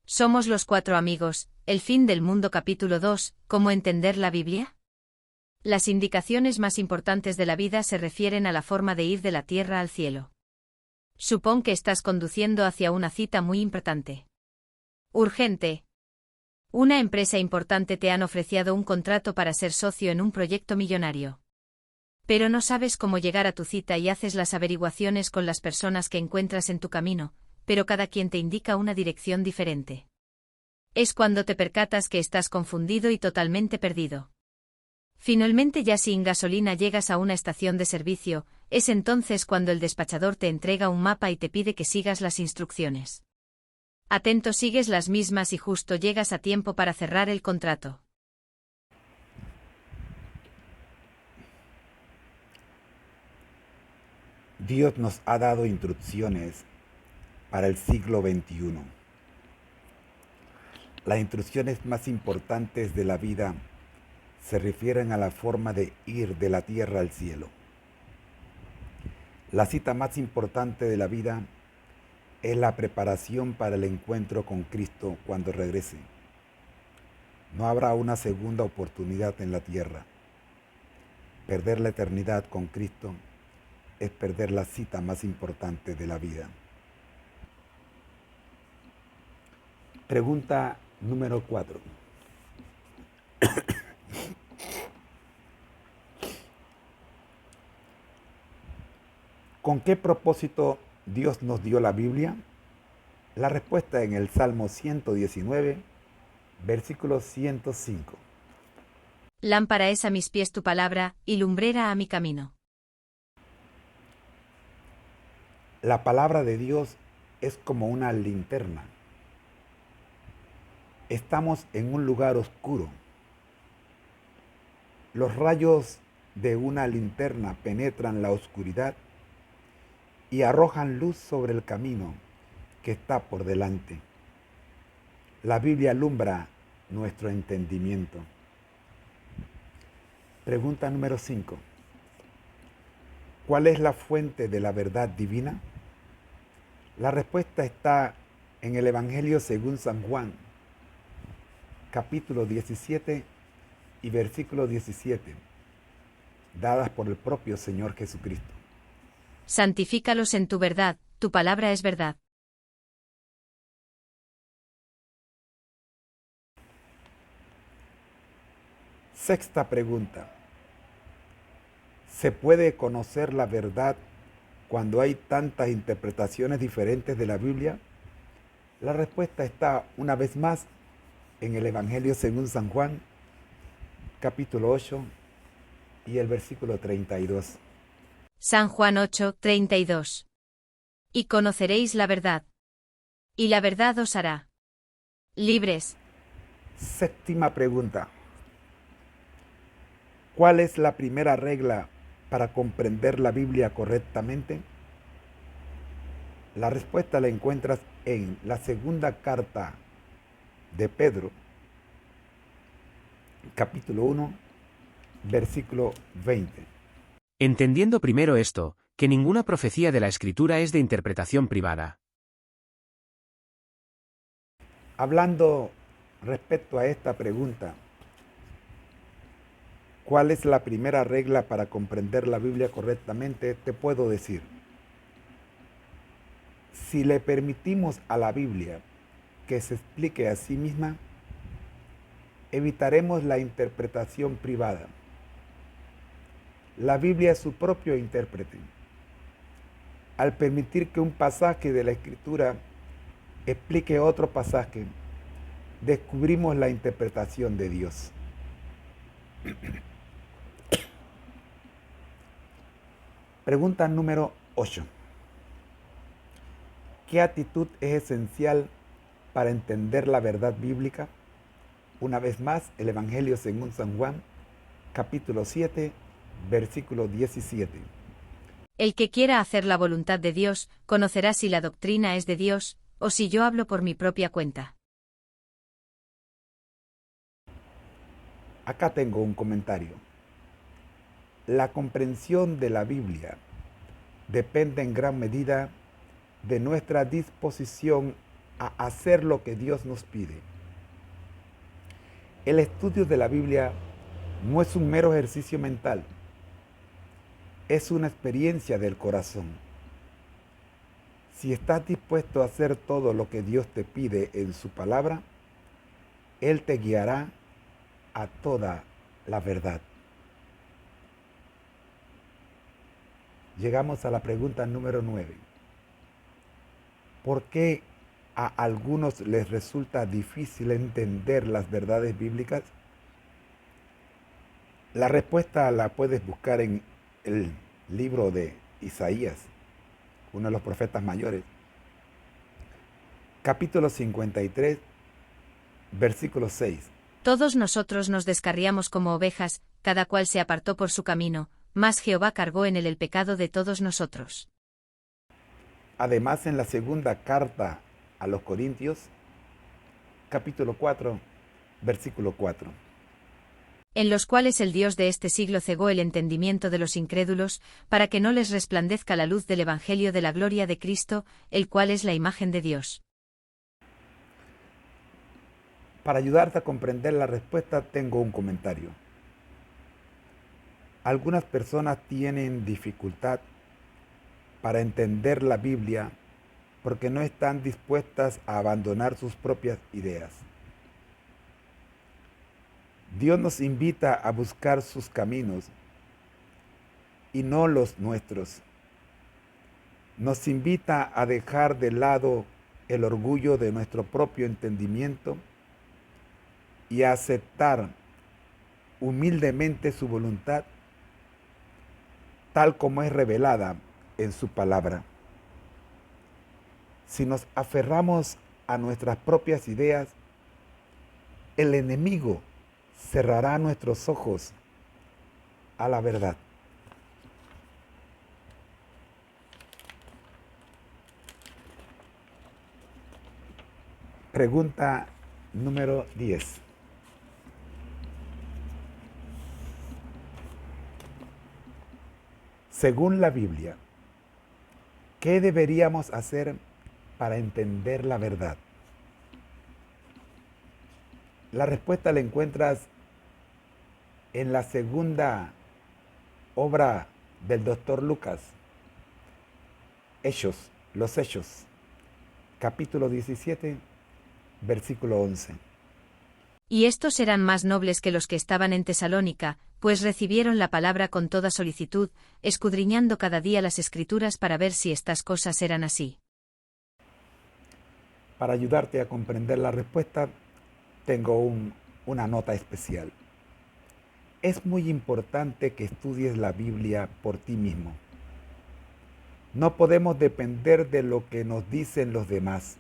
Somos los cuatro amigos, el fin del mundo capítulo 2, ¿cómo entender la Biblia? Las indicaciones más importantes de la vida se refieren a la forma de ir de la tierra al cielo. Supón que estás conduciendo hacia una cita muy importante. Urgente. Una empresa importante te han ofrecido un contrato para ser socio en un proyecto millonario. Pero no sabes cómo llegar a tu cita y haces las averiguaciones con las personas que encuentras en tu camino, pero cada quien te indica una dirección diferente. Es cuando te percatas que estás confundido y totalmente perdido. Finalmente, ya sin gasolina, llegas a una estación de servicio. Es entonces cuando el despachador te entrega un mapa y te pide que sigas las instrucciones. Atento, sigues las mismas y justo llegas a tiempo para cerrar el contrato. Dios nos ha dado instrucciones para el siglo XXI. Las instrucciones más importantes de la vida se refieren a la forma de ir de la tierra al cielo. La cita más importante de la vida es la preparación para el encuentro con Cristo cuando regrese. No habrá una segunda oportunidad en la tierra. Perder la eternidad con Cristo es perder la cita más importante de la vida. Pregunta número 4. ¿Con qué propósito Dios nos dio la Biblia? La respuesta en el Salmo 119, versículo 105. Lámpara es a mis pies tu palabra, y lumbrera a mi camino. La palabra de Dios es como una linterna. Estamos en un lugar oscuro. Los rayos de una linterna penetran la oscuridad y arrojan luz sobre el camino que está por delante. La Biblia alumbra nuestro entendimiento. Pregunta número 5. ¿Cuál es la fuente de la verdad divina? La respuesta está en el Evangelio según San Juan, capítulo 17 y versículo 17, dadas por el propio Señor Jesucristo. Santifícalos en tu verdad, tu palabra es verdad. Sexta pregunta. ¿Se puede conocer la verdad cuando hay tantas interpretaciones diferentes de la Biblia? La respuesta está una vez más en el Evangelio según San Juan, capítulo 8 y el versículo 32. San Juan 8, 32. Y conoceréis la verdad. Y la verdad os hará libres. Séptima pregunta. ¿Cuál es la primera regla para comprender la Biblia correctamente? La respuesta la encuentras en la segunda carta de Pedro, capítulo 1, versículo 20. Entendiendo primero esto, que ninguna profecía de la Escritura es de interpretación privada. Hablando respecto a esta pregunta, ¿cuál es la primera regla para comprender la Biblia correctamente? Te puedo decir, si le permitimos a la Biblia que se explique a sí misma, evitaremos la interpretación privada. La Biblia es su propio intérprete. Al permitir que un pasaje de la Escritura explique otro pasaje, descubrimos la interpretación de Dios. Pregunta número 8. ¿Qué actitud es esencial para entender la verdad bíblica? Una vez más, el Evangelio según San Juan, capítulo 7, versículo 17. El que quiera hacer la voluntad de Dios, conocerá si la doctrina es de Dios, o si yo hablo por mi propia cuenta. Acá tengo un comentario. La comprensión de la Biblia depende en gran medida de nuestra disposición a hacer lo que Dios nos pide. El estudio de la Biblia no es un mero ejercicio mental, es una experiencia del corazón. Si estás dispuesto a hacer todo lo que Dios te pide en su palabra, Él te guiará a toda la verdad. Llegamos a la pregunta número 9. ¿Por qué a algunos les resulta difícil entender las verdades bíblicas? La respuesta la puedes buscar en el libro de Isaías, uno de los profetas mayores. Capítulo 53, versículo 6. Todos nosotros nos descarriamos como ovejas, cada cual se apartó por su camino, mas Jehová cargó en él el pecado de todos nosotros. Además, en la segunda carta a los Corintios, capítulo 4, versículo 4. En los cuales el Dios de este siglo cegó el entendimiento de los incrédulos, para que no les resplandezca la luz del Evangelio de la gloria de Cristo, el cual es la imagen de Dios. Para ayudarte a comprender la respuesta, tengo un comentario. Algunas personas tienen dificultad para entender la Biblia porque no están dispuestas a abandonar sus propias ideas. Dios nos invita a buscar sus caminos y no los nuestros. Nos invita a dejar de lado el orgullo de nuestro propio entendimiento y a aceptar humildemente su voluntad tal como es revelada en su palabra. Si nos aferramos a nuestras propias ideas, el enemigo cerrará nuestros ojos a la verdad. Pregunta número 10. Según la Biblia, ¿qué deberíamos hacer para entender la verdad? La respuesta la encuentras en la segunda obra del doctor Lucas, Los Hechos, capítulo 17, versículo 11. Y estos eran más nobles que los que estaban en Tesalónica, pues recibieron la palabra con toda solicitud, escudriñando cada día las Escrituras para ver si estas cosas eran así. Para ayudarte a comprender la respuesta, tengo una nota especial. Es muy importante que estudies la Biblia por ti mismo. No podemos depender de lo que nos dicen los demás.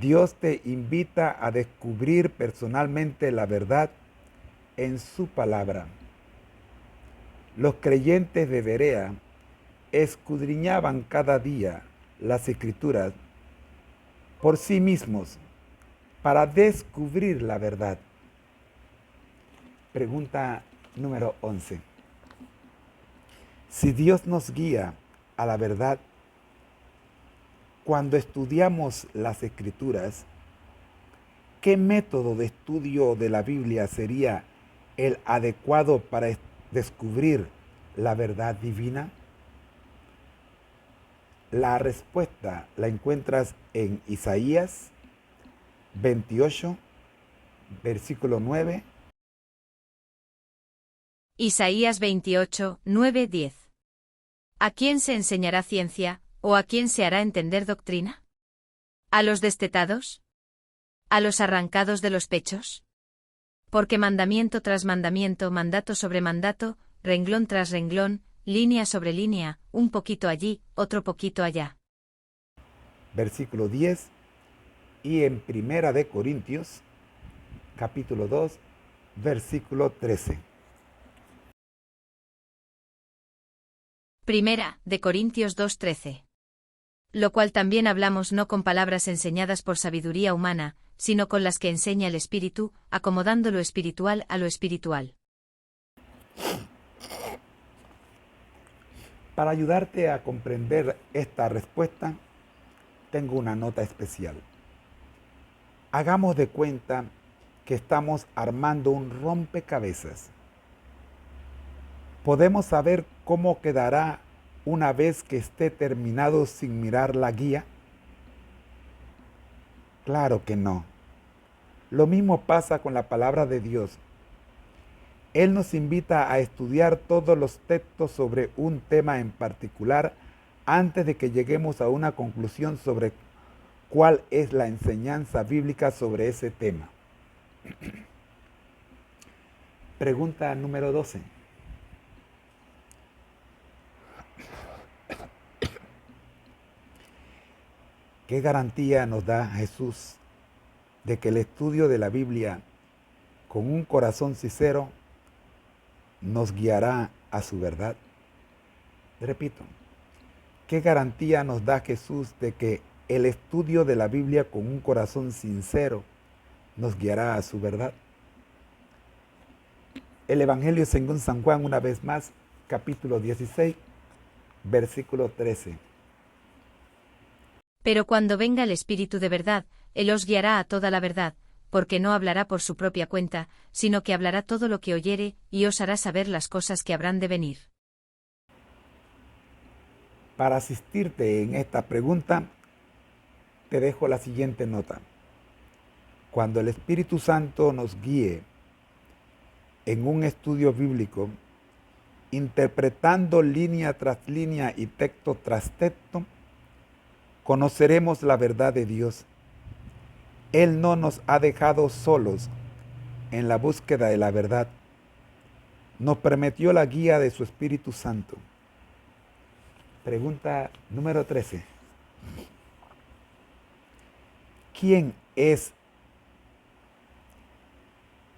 Dios te invita a descubrir personalmente la verdad en su palabra. Los creyentes de Berea escudriñaban cada día las Escrituras por sí mismos para descubrir la verdad. Pregunta número 11. Si Dios nos guía a la verdad, cuando estudiamos las Escrituras, ¿qué método de estudio de la Biblia sería el adecuado para descubrir la verdad divina? La respuesta la encuentras en Isaías 28, versículo 9. Isaías 28, 9, 10. ¿A quién se enseñará ciencia, o a quién se hará entender doctrina? ¿A los destetados? ¿A los arrancados de los pechos? Porque mandamiento tras mandamiento, mandato sobre mandato, renglón tras renglón, línea sobre línea, un poquito allí, otro poquito allá. Versículo 10. Y en Primera de Corintios, capítulo 2, versículo 13. Primera de Corintios 2:13. Lo cual también hablamos no con palabras enseñadas por sabiduría humana, sino con las que enseña el Espíritu, acomodando lo espiritual a lo espiritual. Para ayudarte a comprender esta respuesta, tengo una nota especial. Hagamos de cuenta que estamos armando un rompecabezas. ¿Podemos saber cómo quedará una vez que esté terminado sin mirar la guía? Claro que no. Lo mismo pasa con la palabra de Dios. Él nos invita a estudiar todos los textos sobre un tema en particular antes de que lleguemos a una conclusión sobre cuál es la enseñanza bíblica sobre ese tema. Pregunta número 12. ¿Qué garantía nos da Jesús de que el estudio de la Biblia con un corazón sincero nos guiará a su verdad? Repito, ¿qué garantía nos da Jesús de que el estudio de la Biblia con un corazón sincero nos guiará a su verdad? El Evangelio según San Juan, una vez más, capítulo 16, versículo 13. Pero cuando venga el Espíritu de verdad, Él os guiará a toda la verdad, porque no hablará por su propia cuenta, sino que hablará todo lo que oyere, y os hará saber las cosas que habrán de venir. Para asistirte en esta pregunta, te dejo la siguiente nota. Cuando el Espíritu Santo nos guíe en un estudio bíblico, interpretando línea tras línea y texto tras texto, conoceremos la verdad de Dios. Él no nos ha dejado solos en la búsqueda de la verdad. Nos prometió la guía de su Espíritu Santo. Pregunta número 13. ¿Quién es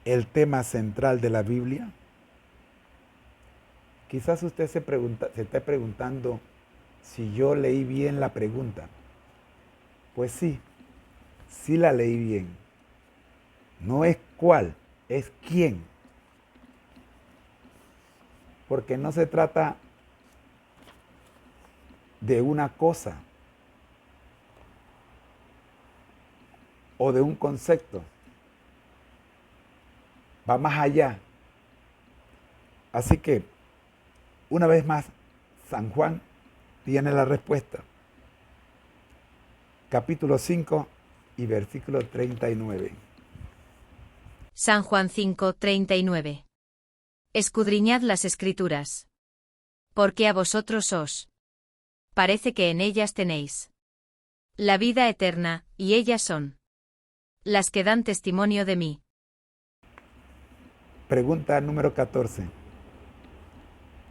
el tema central de la Biblia? Quizás usted se esté preguntando si yo leí bien la pregunta. Pues sí la leí bien. No es cuál, es quién. Porque no se trata de una cosa o de un concepto. Va más allá. Así que, una vez más, San Juan tiene la respuesta. Capítulo 5 y versículo 39. San Juan 5, 39. Escudriñad las Escrituras. Porque a vosotros os parece que en ellas tenéis la vida eterna, y ellas son las que dan testimonio de mí. Pregunta número 14.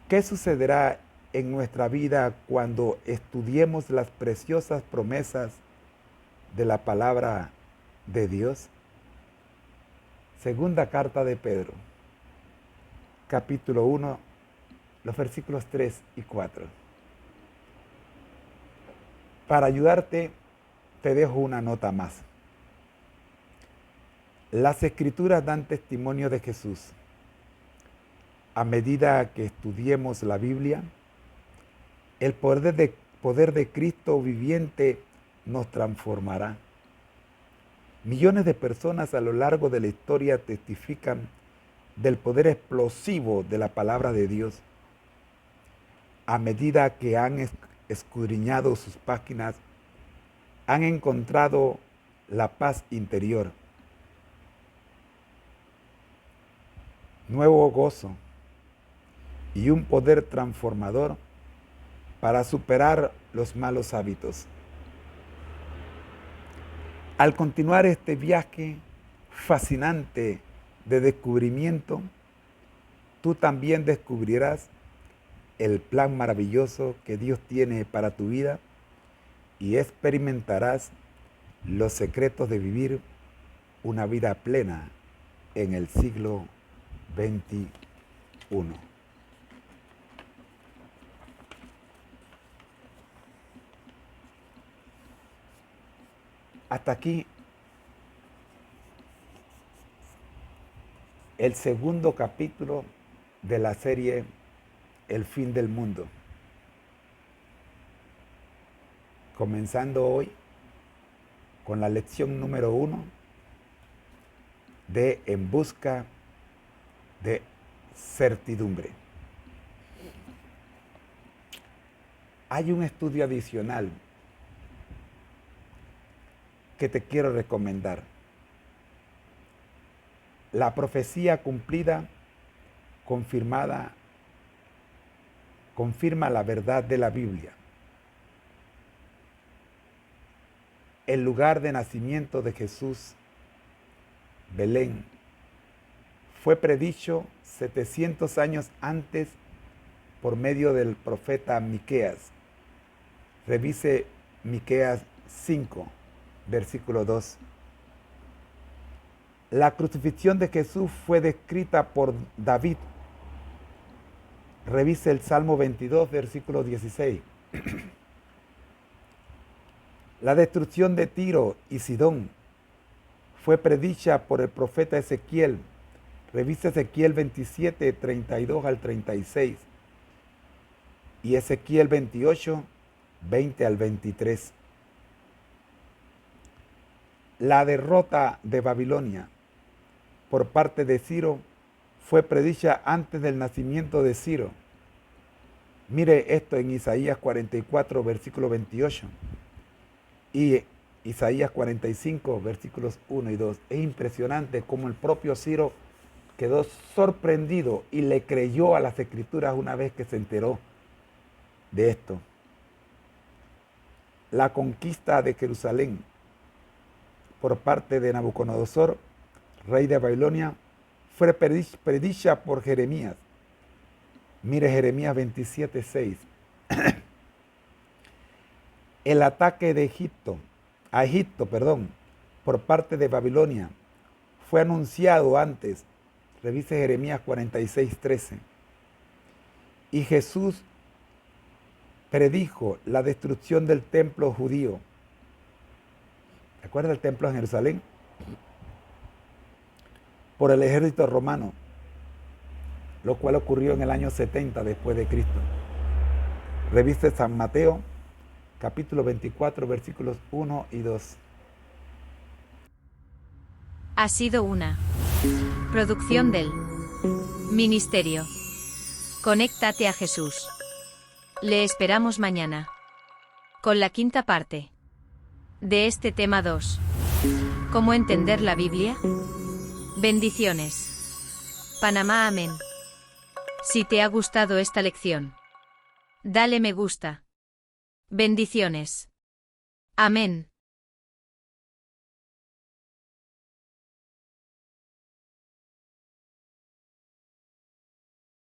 ¿Qué sucederá en nuestra vida cuando estudiemos las preciosas promesas de la palabra de Dios? Segunda carta de Pedro, capítulo 1, los versículos 3 y 4. Para ayudarte, te dejo una nota más. Las Escrituras dan testimonio de Jesús. A medida que estudiemos la Biblia, el poder de Cristo viviente nos transformará. Millones de personas a lo largo de la historia testifican del poder explosivo de la palabra de Dios. A medida que han escudriñado sus páginas, han encontrado la paz interior, nuevo gozo y un poder transformador para superar los malos hábitos. Al continuar este viaje fascinante de descubrimiento, tú también descubrirás el plan maravilloso que Dios tiene para tu vida y experimentarás los secretos de vivir una vida plena en el siglo XXI. Hasta aquí el segundo capítulo de la serie El fin del mundo. Comenzando hoy con la lección número 1 de En busca de certidumbre. Hay un estudio adicional que te quiero recomendar. La profecía cumplida confirma la verdad de la Biblia. El lugar de nacimiento de Jesús, Belén, fue predicho 700 años antes por medio del profeta Miqueas. Revise Miqueas 5, versículo 2. La crucifixión de Jesús fue descrita por David. Revise el Salmo 22, versículo 16. La destrucción de Tiro y Sidón fue predicha por el profeta Ezequiel. Revisa Ezequiel 27, 32 al 36 y Ezequiel 28, 20 al 23. La derrota de Babilonia por parte de Ciro fue predicha antes del nacimiento de Ciro. Mire esto en Isaías 44, versículo 28. Y Isaías 45, versículos 1 y 2. Es impresionante cómo el propio Ciro quedó sorprendido y le creyó a las Escrituras una vez que se enteró de esto. La conquista de Jerusalén por parte de Nabucodonosor, rey de Babilonia, fue predicha por Jeremías. Mire Jeremías 27, 6. El ataque a Egipto, por parte de Babilonia fue anunciado antes. Revise Jeremías 46, 13. Y Jesús predijo la destrucción del templo judío. ¿Recuerda el templo en Jerusalén? Por el ejército romano, lo cual ocurrió en el año 70 después de Cristo. Revise San Mateo, capítulo 24, versículos 1 y 2. Ha sido una producción del Ministerio. Conéctate a Jesús. Le esperamos mañana con la quinta parte de este tema 2. ¿Cómo entender la Biblia? Bendiciones. Panamá, amén. Si te ha gustado esta lección, dale me gusta. Bendiciones. Amén.